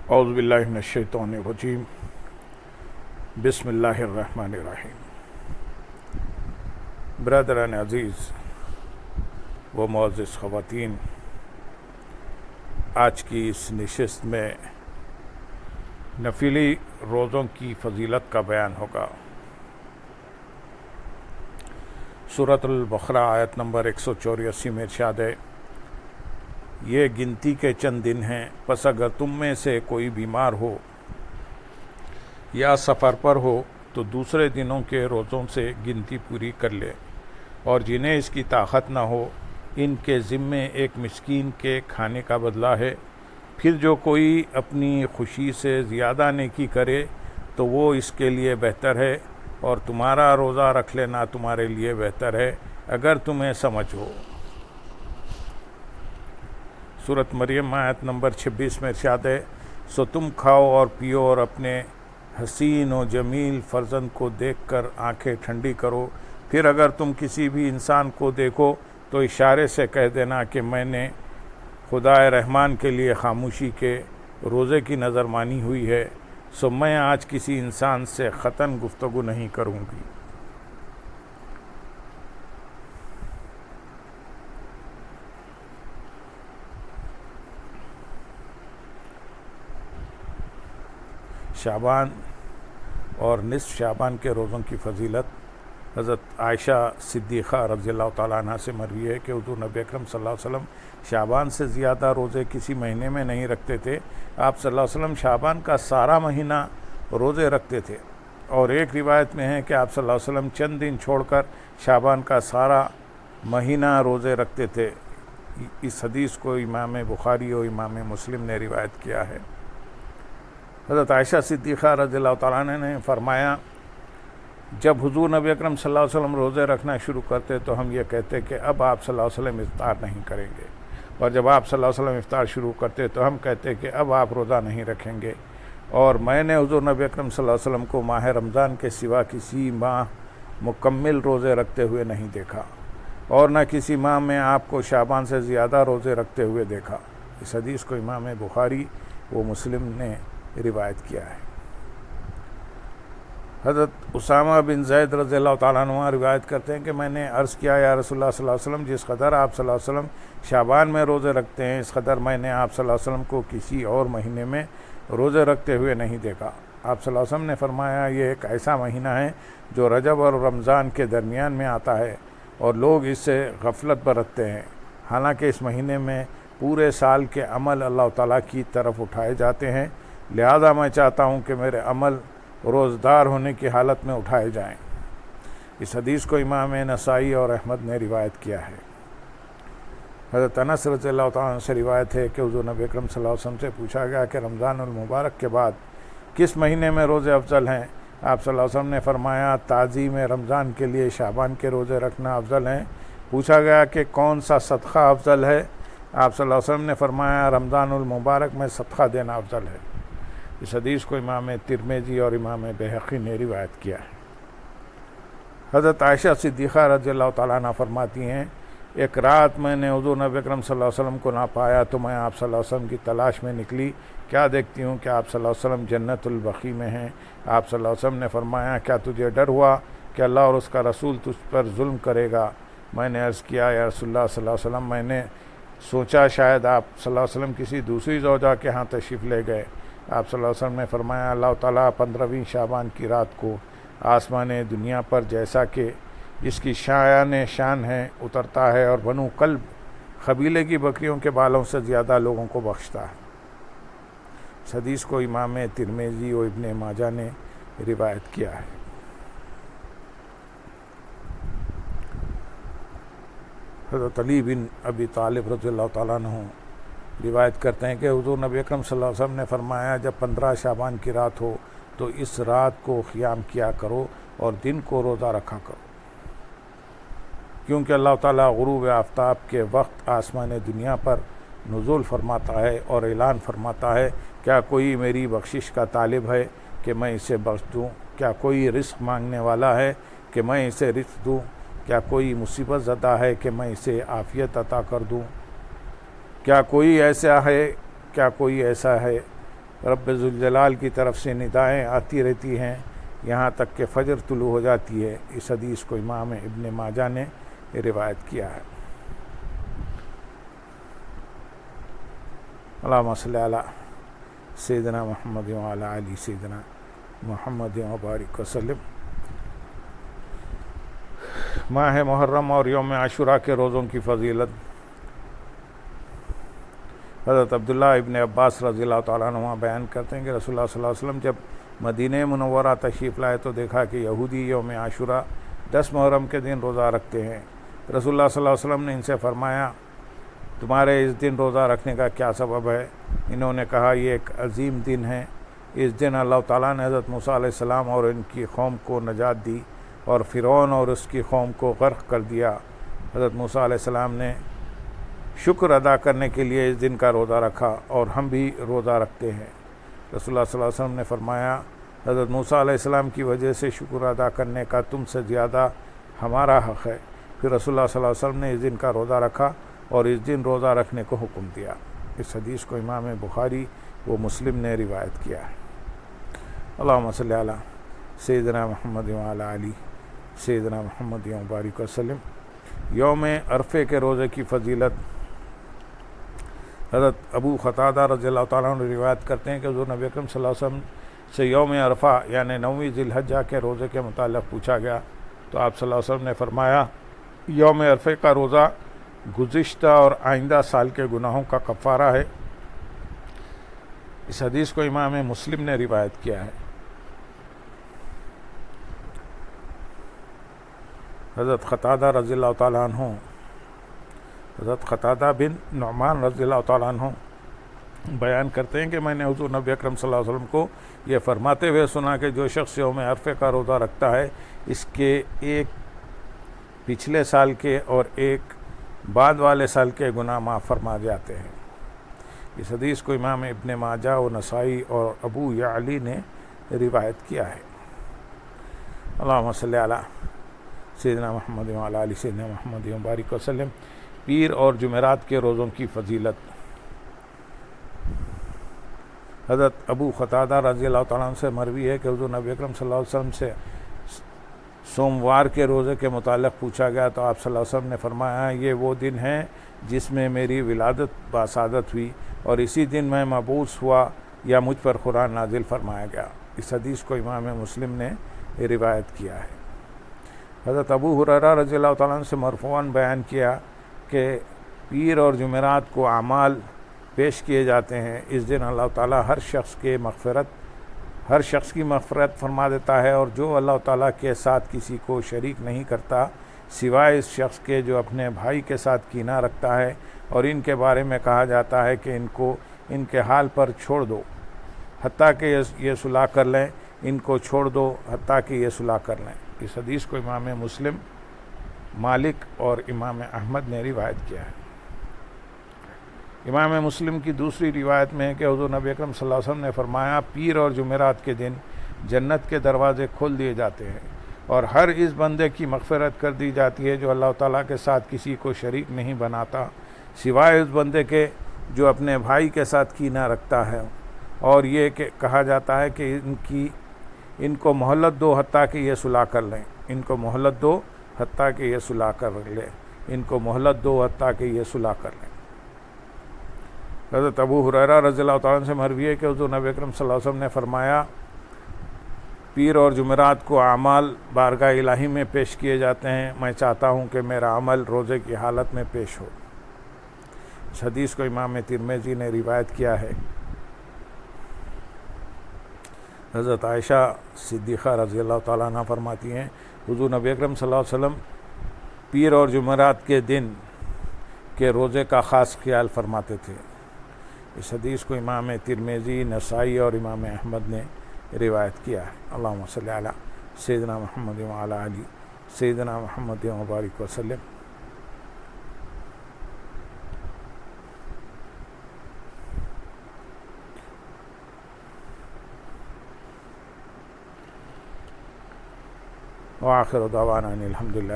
اعوذ باللہ من الشیطان الرجیم بسم اللہ الرحمن الرحیم۔ برادران عزیز و معزز خواتین، آج کی اس نشست میں نفلی روزوں کی فضیلت کا بیان ہوگا۔ سورۃ البقرہ آیت نمبر 184 میں ارشاد ہے، یہ گنتی کے چند دن ہیں، پس اگر تم میں سے کوئی بیمار ہو یا سفر پر ہو تو دوسرے دنوں کے روزوں سے گنتی پوری کر لے، اور جنہیں اس کی طاقت نہ ہو ان کے ذمے ایک مسکین کے کھانے کا بدلہ ہے۔ پھر جو کوئی اپنی خوشی سے زیادہ نیکی کرے تو وہ اس کے لیے بہتر ہے، اور تمہارا روزہ رکھ لینا تمہارے لیے بہتر ہے اگر تمہیں سمجھ ہو۔ سورۃ مریم آیت نمبر 26 میں ارشاد ہے، سو تم کھاؤ اور پیو اور اپنے حسین و جمیل فرزند کو دیکھ کر آنکھیں ٹھنڈی کرو، پھر اگر تم کسی بھی انسان کو دیکھو تو اشارے سے کہہ دینا کہ میں نے خدا رحمان کے لیے خاموشی کے روزے کی نظر مانی ہوئی ہے، سو میں آج کسی انسان سے قطعاً گفتگو نہیں کروں گی۔ شعبان اور نصف شعبان کے روزوں کی فضیلت حضرت عائشہ صدیقہ رضی اللہ تعالیٰ عنہ سے مروی ہے کہ حضور نبی اکرم صلی اللہ علیہ وسلم شعبان سے زیادہ روزے کسی مہینے میں نہیں رکھتے تھے۔ آپ صلی اللہ علیہ وسلم شعبان کا سارا مہینہ روزے رکھتے تھے، اور ایک روایت میں ہے کہ آپ صلی اللہ علیہ وسلم چند دن چھوڑ کر شعبان کا سارا مہینہ روزے رکھتے تھے۔ اس حدیث کو امام بخاری اور امام مسلم نے روایت کیا ہے۔ حضرت عائشہ صدیقہ رضی اللہ تعالیٰ عنہ نے فرمایا، جب حضور نبی اکرم صلی اللہ علیہ وسلم روزے رکھنا شروع کرتے تو ہم یہ کہتے کہ اب آپ صلی اللہ علیہ وسلم افطار نہیں کریں گے، اور جب آپ صلی اللہ علیہ وسلم افطار شروع کرتے تو ہم کہتے کہ اب آپ روزہ نہیں رکھیں گے۔ اور میں نے حضور نبی اکرم صلی اللہ علیہ وسلم کو ماہ رمضان کے سوا کسی ماہ مکمل روزے رکھتے ہوئے نہیں دیکھا، اور نہ کسی ماہ میں آپ کو شعبان سے زیادہ روزے رکھتے ہوئے دیکھا۔ اس حدیث کو امام بخاری و مسلم نے روایت کیا ہے۔ حضرت اسامہ بن زید رضی اللہ تعالیٰ عنہ روایت کرتے ہیں کہ میں نے عرض کیا، یا رسول اللہ صلی اللہ علیہ وسلم، جس قدر آپ صلی اللہ علیہ وسلم شعبان میں روزے رکھتے ہیں اس قدر میں نے آپ صلی اللہ علیہ وسلم کو کسی اور مہینے میں روزے رکھتے ہوئے نہیں دیکھا۔ آپ صلی اللہ علیہ وسلم نے فرمایا، یہ ایک ایسا مہینہ ہے جو رجب اور رمضان کے درمیان میں آتا ہے، اور لوگ اس سے غفلت برتتے ہیں، حالانکہ اس مہینے میں پورے سال کے عمل اللہ تعالیٰ کی طرف اٹھائے جاتے ہیں، لہذا میں چاہتا ہوں کہ میرے عمل روزدار ہونے کی حالت میں اٹھائے جائیں۔ اس حدیث کو امام نسائی اور احمد نے روایت کیا ہے۔ حضرت انس رضی اللہ تعالیٰ عنہ سے روایت ہے کہ حضور نبی اکرم صلی اللہ علیہ وسلم سے پوچھا گیا کہ رمضان المبارک کے بعد کس مہینے میں روزے افضل ہیں؟ آپ صلی اللہ علیہ وسلم نے فرمایا، تعظیم رمضان کے لیے شعبان کے روزے رکھنا افضل ہیں۔ پوچھا گیا کہ کون سا صدقہ افضل ہے؟ آپ صلی اللہ علیہ وسلم نے فرمایا، رمضان المبارک میں صدقہ دینا افضل ہے۔ اس حدیث کو امام ترمذی اور امام بہقی نے روایت کیا ہے۔ حضرت عائشہ صدیقہ رضی اللہ تعالیٰ عنہ فرماتی ہیں، ایک رات میں نے حضور نبی اکرم صلی اللہ علیہ وسلم کو نہ پایا تو میں آپ صلی اللہ علیہ وسلم کی تلاش میں نکلی، کیا دیکھتی ہوں کہ آپ صلی اللہ علیہ وسلم جنت البقیع میں ہیں۔ آپ صلی اللہ علیہ وسلم نے فرمایا، کیا تجھے ڈر ہوا کہ اللہ اور اس کا رسول تجھ پر ظلم کرے گا؟ میں نے عرض کیا، یا رسول اللہ صلی اللہ علیہ وسلم، میں نے سوچا شاید آپ صلی اللہ علیہ وسلم کسی دوسری زوجہ کے ہاں تشریف لے گئے۔ آپ صلی اللہ علیہ وسلم نے فرمایا، اللہ تعالیٰ 15ویں شعبان کی رات کو آسمان دنیا پر جیسا کہ جس کی شان ہے اترتا ہے، اور بنو کلب قبیلے کی بکریوں کے بالوں سے زیادہ لوگوں کو بخشتا ہے۔ اس حدیث کو امام ترمذی و ابن ماجہ نے روایت کیا ہے۔ حضرت علی بن ابی طالب رضی اللہ تعالیٰ عنہ روایت کرتے ہیں کہ حضور نبی اکرم صلی اللہ علیہ وسلم نے فرمایا، جب 15 شعبان کی رات ہو تو اس رات کو قیام کیا کرو اور دن کو روزہ رکھا کرو، کیونکہ اللہ تعالیٰ غروب آفتاب کے وقت آسمان دنیا پر نزول فرماتا ہے اور اعلان فرماتا ہے، کیا کوئی میری بخشش کا طالب ہے کہ میں اسے بخش دوں؟ کیا کوئی رزق مانگنے والا ہے کہ میں اسے رزق دوں؟ کیا کوئی مصیبت زدہ ہے کہ میں اسے عافیت عطا کر دوں؟ کیا کوئی ایسا ہے رب ذوالجلال کی طرف سے ندائیں آتی رہتی ہیں یہاں تک کہ فجر طلوع ہو جاتی ہے۔ اس حدیث کو امام ابن ماجہ نے روایت کیا ہے۔ اللہم صلی علی سیدنا محمد وعلی آل سیدنا محمد وبارک وسلم۔ ماہ محرم اور یوم عاشوراء کے روزوں کی فضیلت۔ حضرت عبداللہ ابن عباس رضی اللہ تعالیٰ عنہ بیان کرتے ہیں کہ رسول اللہ صلی اللہ علیہ وسلم جب مدینہ منورہ تشریف لائے تو دیکھا کہ یہودی یوم عاشوراء 10 محرم کے دن روزہ رکھتے ہیں۔ رسول اللہ صلی اللہ علیہ وسلم نے ان سے فرمایا تمہارے اس دن روزہ رکھنے کا کیا سبب ہے؟ انہوں نے کہا یہ ایک عظیم دن ہے، اس دن اللہ تعالیٰ نے حضرت موسیٰ علیہ السلام اور ان کی قوم کو نجات دی اور فرعون اور اس کی قوم کو غرق کر دیا۔ حضرت موسیٰ علیہ السلام نے شکر ادا کرنے کے لیے اس دن کا روزہ رکھا اور ہم بھی روزہ رکھتے ہیں۔ رسول اللہ صلی اللہ علیہ وسلم نے فرمایا حضرت موسیٰ علیہ السلام کی وجہ سے شکر ادا کرنے کا تم سے زیادہ ہمارا حق ہے۔ پھر رسول اللہ صلی اللہ علیہ وسلم نے اس دن کا روزہ رکھا اور اس دن روزہ رکھنے کو حکم دیا۔ اس حدیث کو امام بخاری و مسلم نے روایت کیا ہے۔ اللہم صلی علی سیدنا محمد وعلی آل سیدنا محمد وبارک وسلم۔ یوم عرفے کے روزے کی فضیلت۔ حضرت ابو قتادہ رضی اللہ تعالیٰ عنہ روایت کرتے ہیں کہ حضور نبی اکرم صلی اللہ علیہ وسلم سے یوم عرفہ یعنی 9ویں ذی الحجہ کے روزے کے متعلق پوچھا گیا تو آپ صلی اللہ علیہ وسلم نے فرمایا یوم عرفے کا روزہ گزشتہ اور آئندہ سال کے گناہوں کا کفارہ ہے۔ اس حدیث کو امام مسلم نے روایت کیا ہے۔ حضرت قتادہ رضی اللہ تعالیٰ عنہ حضرت قتادہ بن نعمان رضی اللہ تعالیٰ عنہ بیان کرتے ہیں کہ میں نے حضور نبی اکرم صلی اللہ علیہ وسلم کو یہ فرماتے ہوئے سنا کہ جو شخص یوم عرفے کا روزہ رکھتا ہے اس کے ایک پچھلے سال کے اور ایک بعد والے سال کے گناہ معاف فرما جاتے ہیں۔ اس حدیث کو امام ابن ماجہ و نسائی اور ابو یعلی نے روایت کیا ہے۔ اللہم صلی علی سیدنا محمد وعلی آل سیدنا محمد وبارک وسلم۔ پیر اور جمعرات کے روزوں کی فضیلت۔ حضرت ابو قتادہ رضی اللہ تعالیٰ عنہ سے مروی ہے کہ حضور نبی اکرم صلی اللہ علیہ وسلم سے سوموار کے روزے کے متعلق پوچھا گیا تو آپ صلی اللہ علیہ وسلم نے فرمایا یہ وہ دن ہے جس میں میری ولادت باسعادت ہوئی اور اسی دن میں مبعوث ہوا یا مجھ پر قرآن نازل فرمایا گیا۔ اس حدیث کو امام مسلم نے روایت کیا ہے۔ حضرت ابو ہریرہ رضی اللہ تعالیٰ عنہ سے مرفوعاً بیان کیا کہ پیر اور جمعرات کو اعمال پیش کیے جاتے ہیں۔ اس دن اللہ تعالیٰ ہر شخص کی مغفرت فرما دیتا ہے اور جو اللہ تعالیٰ کے ساتھ کسی کو شریک نہیں کرتا سوائے اس شخص کے جو اپنے بھائی کے ساتھ کینہ رکھتا ہے اور ان کے بارے میں کہا جاتا ہے کہ ان کو ان کے حال پر چھوڑ دو حتیٰ کہ یہ صلح کر لیں، ان کو چھوڑ دو حتیٰ کہ یہ صلح کر لیں۔ اس حدیث کو امام مسلم، مالک اور امام احمد نے روایت کیا ہے۔ امام مسلم کی دوسری روایت میں ہے کہ حضور نبی اکرم صلی اللہ علیہ وسلم نے فرمایا پیر اور جمعرات کے دن جنت کے دروازے کھول دیے جاتے ہیں اور ہر اس بندے کی مغفرت کر دی جاتی ہے جو اللہ تعالیٰ کے ساتھ کسی کو شریک نہیں بناتا سوائے اس بندے کے جو اپنے بھائی کے ساتھ کینہ رکھتا ہے، اور یہ کہ کہا جاتا ہے کہ ان کو مہلت دو حتیٰ کہ یہ صلح کر لیں، ان کو مہلت دو حتیٰ کہ یہ صلح کر لیں، ان کو مہلت دو حتیٰ کہ یہ صلح کر لیں۔ حضرت ابو ہریرہ رضی اللہ تعالیٰ عنہ سے مروی ہے کہ حضور نبی اکرم صلی اللہ علیہ وسلم نے فرمایا پیر اور جمعرات کو اعمال بارگاہ الہی میں پیش کیے جاتے ہیں، میں چاہتا ہوں کہ میرا عمل روزے کی حالت میں پیش ہو۔ اس حدیث کو امام ترمذی نے روایت کیا ہے۔ حضرت عائشہ صدیقہ رضی اللہ تعالیٰ عنہ فرماتی ہیں حضور نبی اکرم صلی اللہ علیہ وسلم پیر اور جمعرات کے دن کے روزے کا خاص خیال فرماتے تھے۔ اس حدیث کو امام ترمذی، نسائی اور امام احمد نے روایت کیا ہے۔ اللہم صلی علی سیدنا محمد وعلی آل سیدنا محمد وبارک وسلم۔ وآخر دعوانا الحمدللہ